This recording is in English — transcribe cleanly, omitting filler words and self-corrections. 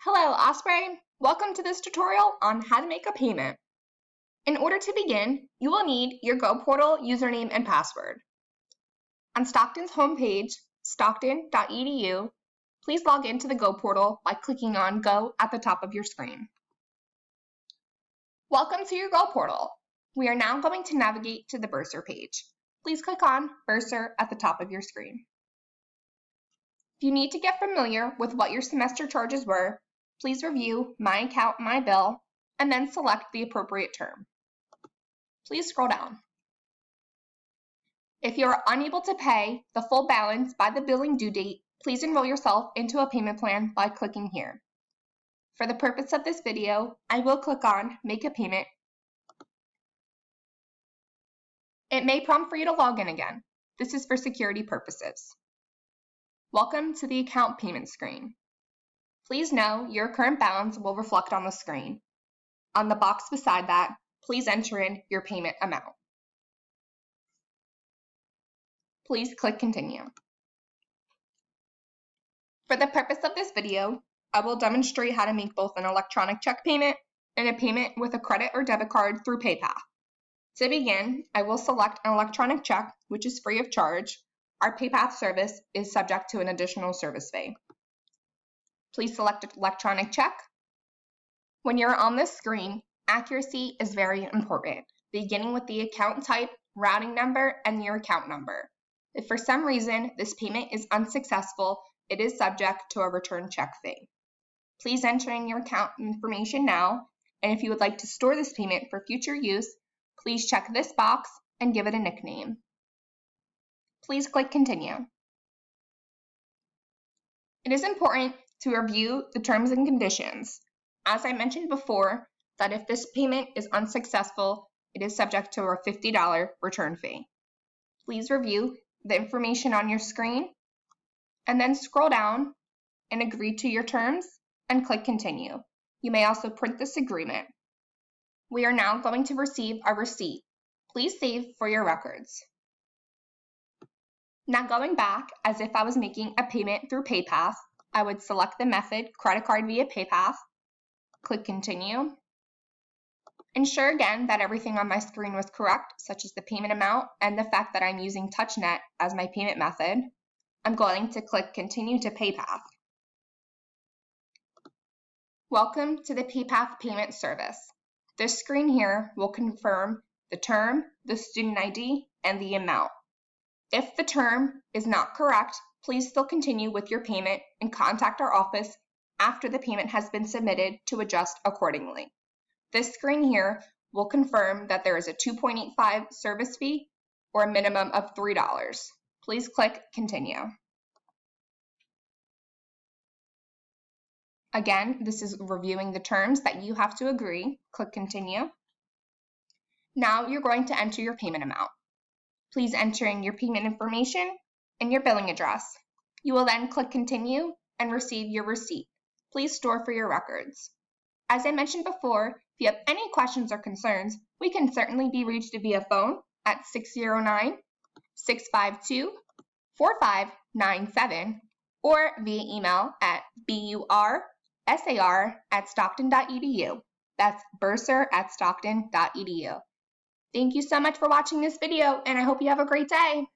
Hello, Osprey. Welcome to this tutorial on how to make a payment. In order to begin, you will need your Go Portal username and password. On Stockton's homepage, stockton.edu, please log into the Go Portal by clicking on Go at the top of your screen. Welcome to your Go Portal. We are now going to navigate to the Bursar page. Please click on Bursar at the top of your screen. If you need to get familiar with what your semester charges were, please review My Account, My Bill, and then select the appropriate term. Please scroll down. If you are unable to pay the full balance by the billing due date, please enroll yourself into a payment plan by clicking here. For the purpose of this video, I will click on Make a Payment. It may prompt for you to log in again. This is for security purposes. Welcome to the account payment screen. Please know your current balance will reflect on the screen. On the box beside that, please enter in your payment amount. Please click Continue. For the purpose of this video, I will demonstrate how to make both an electronic check payment and a payment with a credit or debit card through PayPal. To begin, I will select an electronic check, which is free of charge. Our PayPal service is subject to an additional service fee. Please select electronic check. When you're on this screen, accuracy is very important, beginning with the account type, routing number, and your account number. If for some reason this payment is unsuccessful, it is subject to a return check fee. Please enter in your account information now, and if you would like to store this payment for future use, please check this box and give it a nickname. Please click Continue. It is important to review the terms and conditions. As I mentioned before, that if this payment is unsuccessful, it is subject to a $50 return fee. Please review the information on your screen and then scroll down and agree to your terms and click Continue. You may also print this agreement. We are now going to receive a receipt. Please save for your records. Now going back as if I was making a payment through PayPal, I would select the method credit card via PayPal, click Continue. Ensure again that everything on my screen was correct, such as the payment amount and the fact that I'm using TouchNet as my payment method. I'm going to click Continue to PayPal. Welcome to the PayPal payment service. This screen here will confirm the term, the student ID, and the amount. If the term is not correct, please still continue with your payment and contact our office after the payment has been submitted to adjust accordingly. This screen here will confirm that there is a $2.85 service fee or a minimum of $3. Please click Continue. Again, this is reviewing the terms that you have to agree. Click Continue. Now you're going to enter your payment amount. Please enter in your payment information and your billing address. You will then click Continue and receive your receipt. Please store for your records. As I mentioned before, if you have any questions or concerns, we can certainly be reached via phone at 609-652-4597 or via email at bursar@stockton.edu. That's bursar@stockton.edu. Thank you so much for watching this video, and I hope you have a great day.